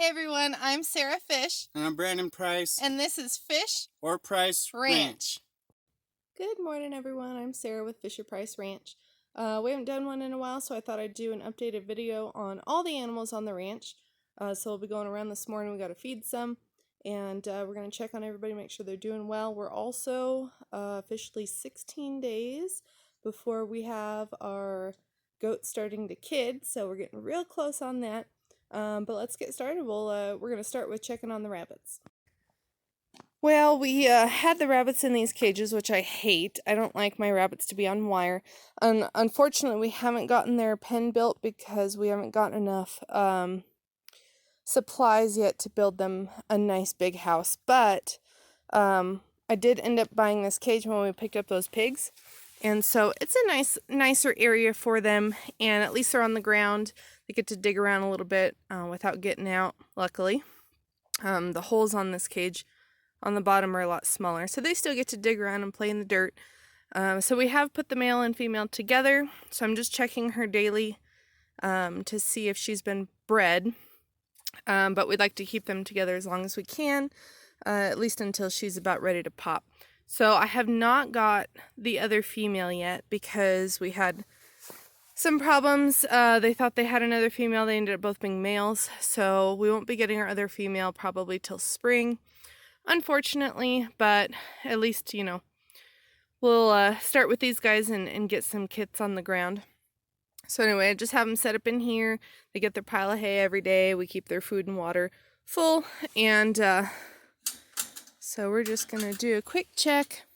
Hey everyone, I'm Sarah Fish. And I'm Brandon Price. And this is Fish or Price Ranch. Good morning everyone, I'm Sarah with Fisher Price Ranch. We haven't done one in a while, so I thought I'd do an updated video on all the animals on the ranch. So we'll be going around this morning. We got to feed some, and we're going to check on everybody, make sure they're doing well. We're also officially 16 days before we have our goats starting to kid, so we're getting real close on that. But let's get started. We're going to start with checking on the rabbits. Well, we had the rabbits in these cages, which I hate. I don't like my rabbits to be on wire. Unfortunately, we haven't gotten their pen built because we haven't gotten enough supplies yet to build them a nice big house. But I did end up buying this cage when we picked up those pigs. And so it's a nicer area for them, and at least they're on the ground. They get to dig around a little bit without getting out, luckily. The holes on this cage on the bottom are a lot smaller, so they still get to dig around and play in the dirt. So we have put the male and female together, so I'm just checking her daily to see if she's been bred. But we'd like to keep them together as long as we can, at least until she's about ready to pop. So I have not got the other female yet because we had some problems. They thought they had another female. They ended up both being males. So we won't be getting our other female probably till spring, unfortunately. But at least, you know, we'll start with these guys and get some kits on the ground. So anyway, I just have them set up in here. They get their pile of hay every day. We keep their food and water full. And so we're just going to do a quick check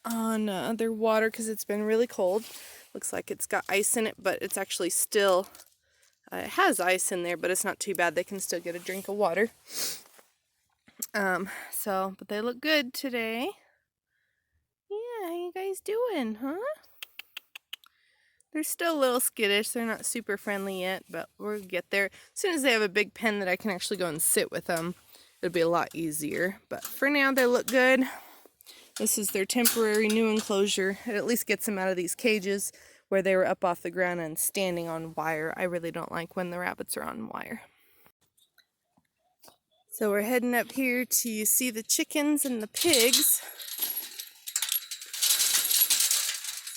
on their water because it's been really cold. Looks like it's got ice in it, but it's actually still, it has ice in there, but it's not too bad. They can still get a drink of water. But they look good today. Yeah, how you guys doing, huh? They're still a little skittish. They're not super friendly yet, but we'll get there. As soon as they have a big pen that I can actually go and sit with them, it'll be a lot easier. But for now, they look good. This is their temporary new enclosure. It at least gets them out of these cages where they were up off the ground and standing on wire. I really don't like when the rabbits are on wire. So we're heading up here to see the chickens and the pigs.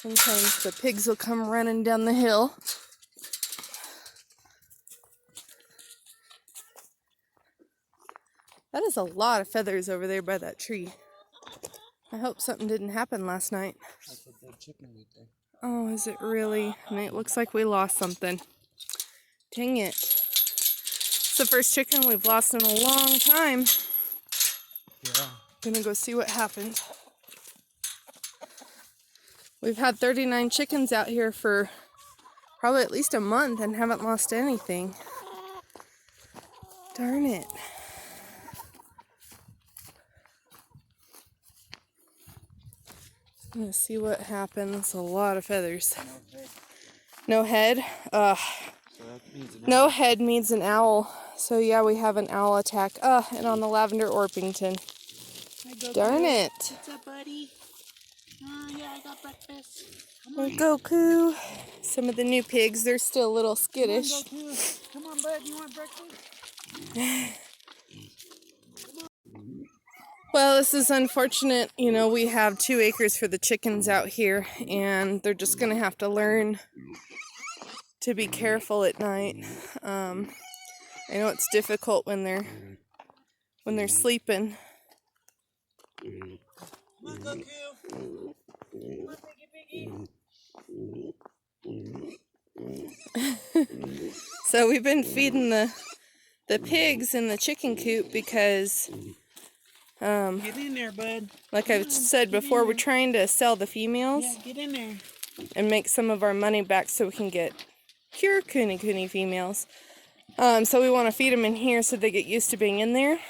Sometimes the pigs will come running down the hill. That is a lot of feathers over there by that tree. I hope something didn't happen last night. That's a dead chicken right there. Oh, is it really? And it looks like we lost something. Dang it. It's the first chicken we've lost in a long time. Yeah. Gonna go see what happened. We've had 39 chickens out here for probably at least a month and haven't lost anything. Darn it. Let's see what happens. A lot of feathers. No head? No head means an owl. So yeah, we have an owl attack. And on the Lavender Orpington. Darn it. What's up, buddy? Yeah, I got breakfast. Goku. Some of the new pigs, they're still a little skittish. Come on, bud. You want breakfast? Well, this is unfortunate. You know, we have 2 acres for the chickens out here, and they're just going to have to learn to be careful at night. I know it's difficult when they're sleeping. Come on, Goku. Come on, piggy. So we've been feeding the pigs in the chicken coop because Get in there, bud. like I've said before, we're trying to sell the females. Yeah, get in there. And make some of our money back so we can get pure Kune females. So we want to feed them in here so they get used to being in there.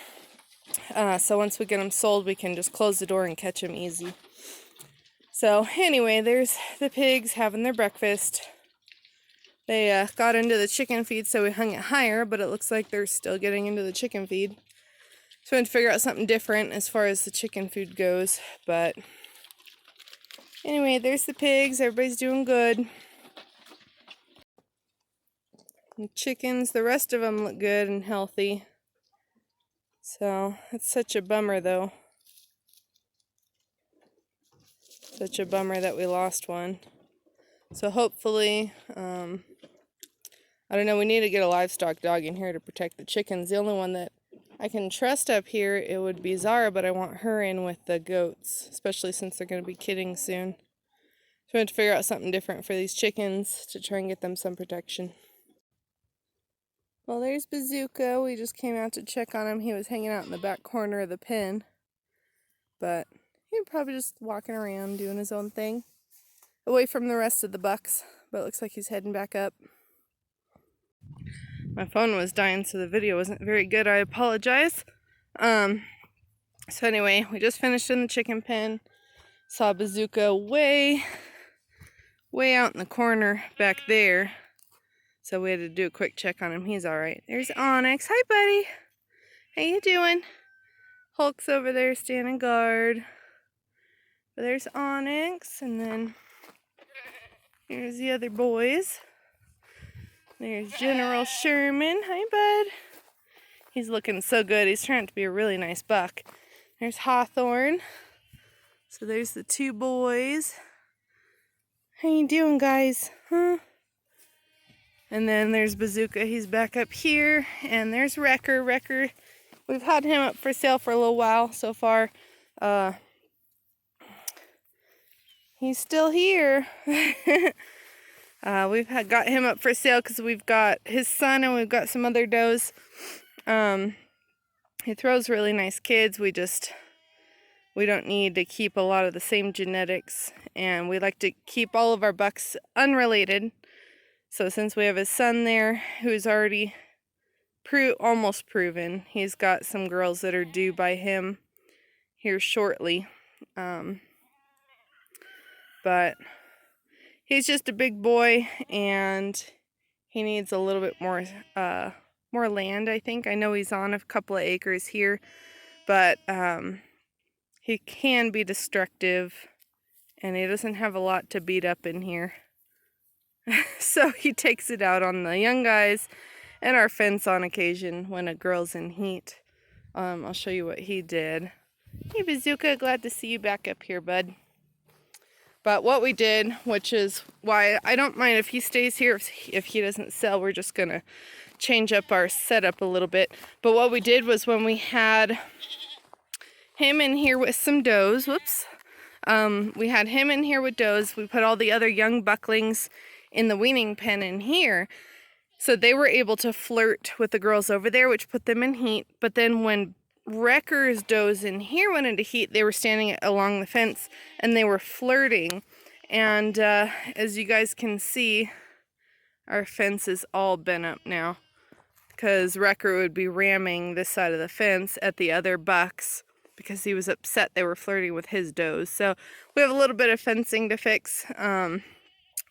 So once we get them sold, we can just close the door and catch them easy. So anyway, there's the pigs having their breakfast. They got into the chicken feed, so we hung it higher, but it looks like they're still getting into the chicken feed. So we had to figure out something different as far as the chicken food goes. But anyway, there's the pigs. Everybody's doing good. And chickens, the rest of them look good and healthy. So it's such a bummer though. Such a bummer that we lost one. So hopefully, I don't know, we need to get a livestock dog in here to protect the chickens. The only one that I can trust up here, it would be Zara, but I want her in with the goats, especially since they're going to be kidding soon. So we have to figure out something different for these chickens to try and get them some protection. Well, there's Bazooka. We just came out to check on him. He was hanging out in the back corner of the pen, but he's probably just walking around doing his own thing, away from the rest of the bucks, but it looks like he's heading back up. My phone was dying, so the video wasn't very good. I apologize. So anyway, we just finished in the chicken pen. Saw Bazooka way out in the corner back there. So we had to do a quick check on him. He's all right. There's Onyx. Hi, buddy. How you doing? Hulk's over there standing guard. But there's Onyx, and then here's the other boys. There's General Sherman. Hi, bud. He's looking so good. He's trying to be a really nice buck. There's Hawthorne. So there's the two boys. How you doing, guys? Huh? And then there's Bazooka. He's back up here. And there's Wrecker. Wrecker, we've had him up for sale for a little while so far. He's still here. We've got him up for sale because we've got his son and we've got some other does. He throws really nice kids. We don't need to keep a lot of the same genetics, and we like to keep all of our bucks unrelated. So since we have his son there who's already almost proven, he's got some girls that are due by him here shortly. But he's just a big boy, and he needs a little bit more land, I think. I know he's on a couple of acres here, but he can be destructive, and he doesn't have a lot to beat up in here. So he takes it out on the young guys and our fence on occasion when a girl's in heat. I'll show you what he did. Hey, Bazooka, glad to see you back up here, bud. But what we did, which is why I don't mind if he stays here, if he doesn't sell, we're just going to change up our setup a little bit. But what we did was when we had him in here with some does, we had him in here with does, we put all the other young bucklings in the weaning pen in here. So they were able to flirt with the girls over there, which put them in heat. But then when Wrecker's does in here went into heat, they were standing along the fence and they were flirting. And as you guys can see, our fence is all bent up now because Wrecker would be ramming this side of the fence at the other bucks because he was upset they were flirting with his does. So we have a little bit of fencing to fix,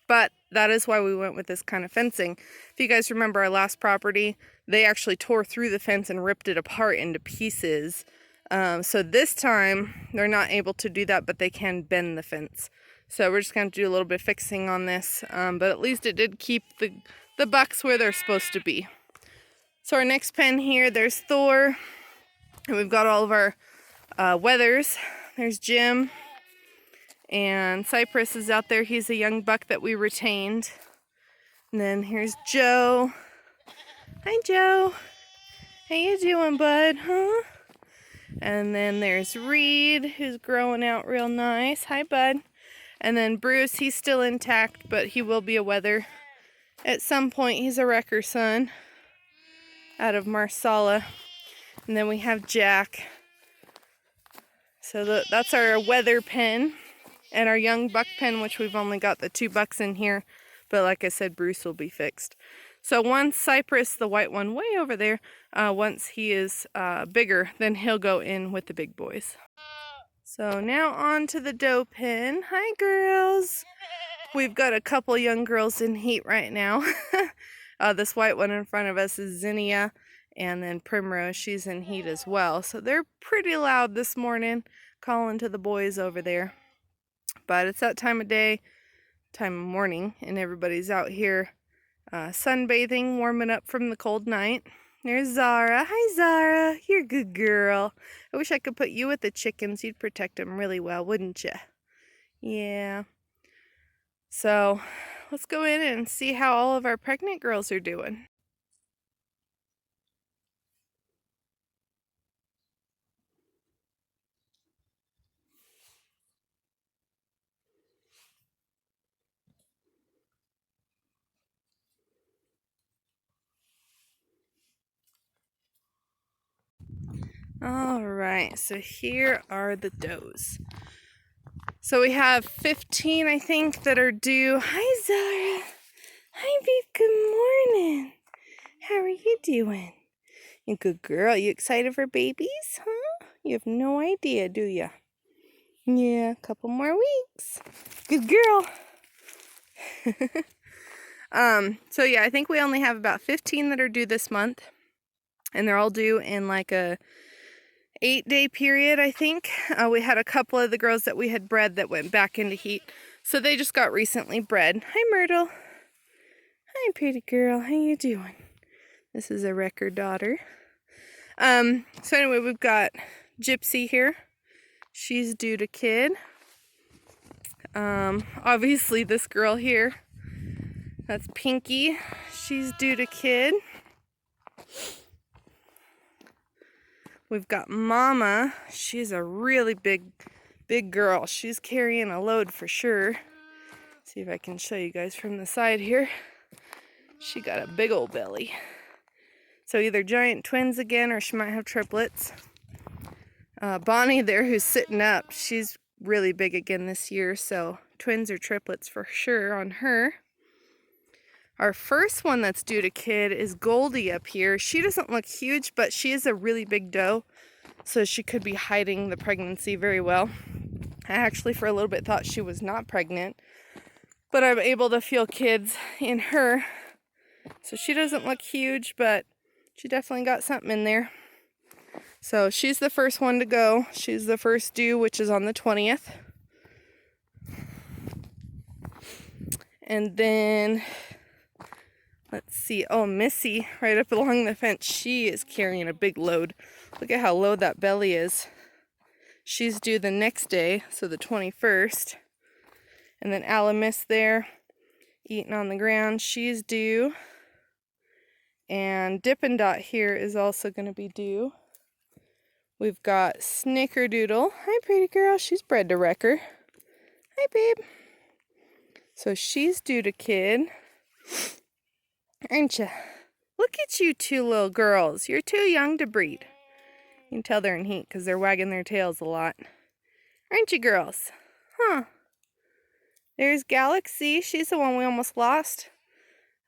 but that is why we went with this kind of fencing. If you guys remember our last property, they actually tore through the fence and ripped it apart into pieces. So this time, they're not able to do that, but they can bend the fence. So we're just going to do a little bit of fixing on this, but at least it did keep the bucks where they're supposed to be. So our next pen here, there's Thor, and we've got all of our wethers. There's Jim, and Cypress is out there. He's a young buck that we retained. And then here's Joe. Hi, Joe. How you doing, bud? Huh? And then there's Reed, who's growing out real nice. Hi, bud. And then Bruce, he's still intact, but he will be a wether at some point. He's a Wrecker son out of Marsala. And then we have Jack. So that's our wether pen and our young buck pen, which we've only got the 2 bucks in here. But like I said, Bruce will be fixed. So once Cypress, the white one way over there, once he is bigger, then he'll go in with the big boys. So now on to the doe pen. Hi, girls. We've got a couple young girls in heat right now. This white one in front of us is Zinnia, and then Primrose, she's in heat as well. So they're pretty loud this morning, calling to the boys over there. But it's that time of day, time of morning, and everybody's out here sunbathing, warming up from the cold night. There's Zara. Hi, Zara. You're a good girl. I wish I could put you with the chickens. You'd protect them really well, wouldn't you? Yeah. So let's go in and see how all of our pregnant girls are doing. All right, so here are the does. So we have 15, I think, that are due. Hi, Zara. Hi, babe. Good morning. How are you doing? You good girl. You excited for babies, huh? You have no idea, do you? Yeah, a couple more weeks. Good girl. So yeah, I think we only have about 15 that are due this month. And they're all due in like a 8-day period, I think. We had a couple of the girls that we had bred that went back into heat. So they just got recently bred. Hi, Myrtle. Hi, pretty girl. How you doing? This is a record daughter. So anyway, we've got Gypsy here. She's due to kid. Obviously this girl here, that's Pinky. She's due to kid. We've got Mama. She's a really big girl. She's carrying a load for sure. See if I can show you guys from the side here. She got a big old belly. So either giant twins again, or she might have triplets. Bonnie there, who's sitting up, she's really big again this year, so twins or triplets for sure on her. Our first one that's due to kid is Goldie up here. She doesn't look huge, but she is a really big doe, so she could be hiding the pregnancy very well. I actually for a little bit thought she was not pregnant, but I'm able to feel kids in her. So she doesn't look huge, but she definitely got something in there. So she's the first one to go. She's the first due, which is on the 20th. And then, let's see. Oh, Missy, right up along the fence. She is carrying a big load. Look at how low that belly is. She's due the next day, so the 21st. And then Alamis there, eating on the ground. She's due. And Dippin' Dot here is also going to be due. We've got Snickerdoodle. Hi, pretty girl. She's bred to Wrecker. Hi, babe. So she's due to kid. Aren't you? Look at you two little girls. You're too young to breed. You can tell they're in heat because they're wagging their tails a lot. Aren't you, girls? Huh. There's Galaxy. She's the one we almost lost.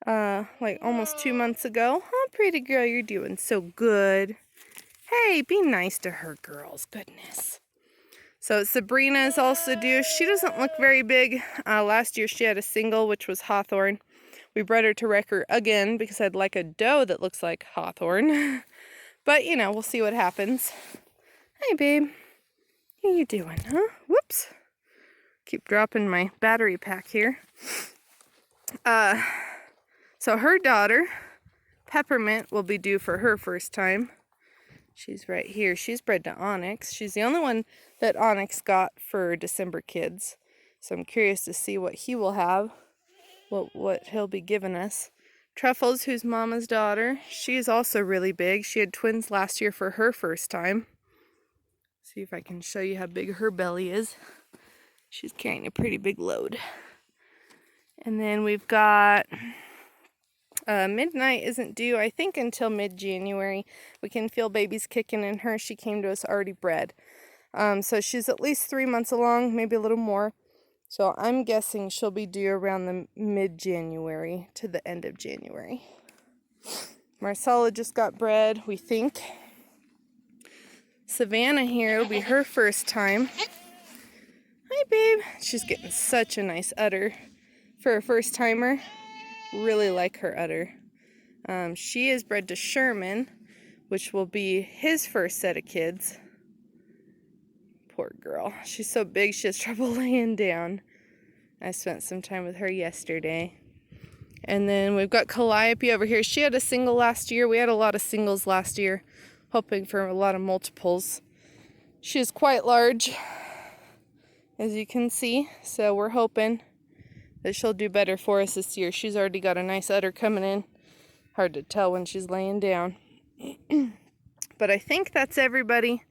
Like almost 2 months ago. Oh, pretty girl. You're doing so good. Hey, be nice to her, girls. Goodness. So Sabrina is also due. She doesn't look very big. Last year she had a single, which was Hawthorne. We bred her to Wrecker again because I'd like a doe that looks like Hawthorne. But, you know, we'll see what happens. Hi, babe. How you doing, huh? Whoops. Keep dropping my battery pack here. So her daughter, Peppermint, will be due for her first time. She's right here. She's bred to Onyx. She's the only one that Onyx got for December kids. So I'm curious to see what he will have, what he'll be giving us. Truffles, who's Mama's daughter, she's also really big. She had twins last year for her first time. See if I can show you how big her belly is. She's carrying a pretty big load. And then we've got... Midnight isn't due, I think, until mid-January. We can feel babies kicking in her. She came to us already bred. So she's at least 3 months along, maybe a little more. So I'm guessing she'll be due around the mid-January to the end of January. Marsala just got bred, we think. Savannah here will be her first time. Hi, babe. She's getting such a nice udder for a first timer. Really like her udder. She is bred to Sherman, which will be his first set of kids. Poor girl. She's so big she has trouble laying down. I spent some time with her yesterday. And then we've got Calliope over here. She had a single last year. We had a lot of singles last year, hoping for a lot of multiples. She is quite large, as you can see, so we're hoping that she'll do better for us this year. She's already got a nice udder coming in. Hard to tell when she's laying down. But I think that's everybody.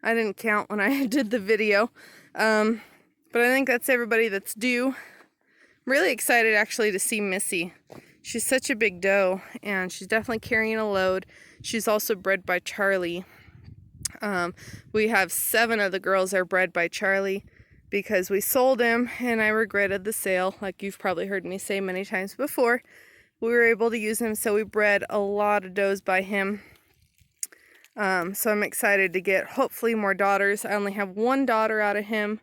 I didn't count when I did the video. But I think that's everybody that's due. I'm really excited actually to see Missy. She's such a big doe, and she's definitely carrying a load. She's also bred by Charlie. We have 7 of the girls are bred by Charlie because we sold him, and I regretted the sale, like you've probably heard me say many times before. We were able to use him, so we bred a lot of does by him. So I'm excited to get hopefully more daughters. I only have 1 daughter out of him,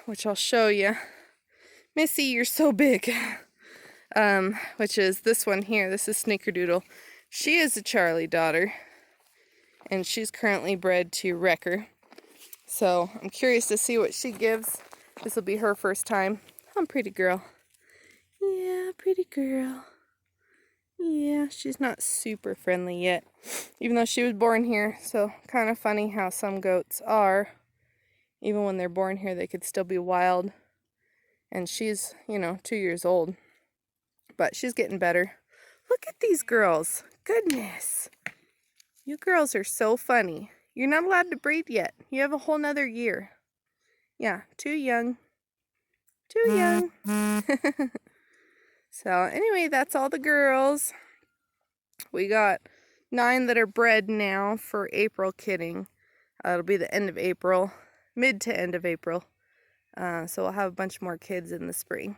which I'll show you. Missy, you're so big. Which is this one here. This is Snickerdoodle. She is a Charlie daughter, and she's currently bred to Wrecker. So I'm curious to see what she gives. This will be her first time. I'm pretty girl. Yeah, pretty girl. Yeah, she's not super friendly yet, even though she was born here. So kind of funny how some goats are. Even when they're born here, they could still be wild. And she's, 2 years old. But she's getting better. Look at these girls. Goodness. You girls are so funny. You're not allowed to breed yet. You have a whole nother year. Yeah, too young. Too young. So anyway, that's all the girls. We got 9 that are bred now for April kidding. It'll be the end of April. Mid to end of April. So we'll have a bunch more kids in the spring.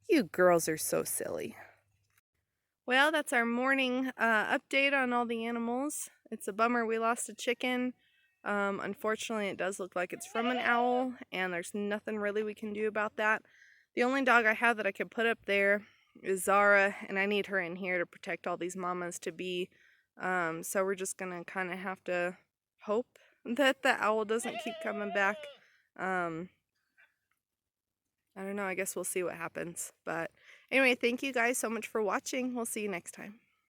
You girls are so silly. Well, that's our morning update on all the animals. It's a bummer we lost a chicken. Unfortunately, it does look like it's from an owl, and there's nothing really we can do about that. The only dog I have that I could put up there is Zara, and I need her in here to protect all these mamas to be. So we're just going to kind of have to hope that the owl doesn't keep coming back. I don't know, I guess we'll see what happens. But anyway, thank you guys so much for watching. We'll see you next time.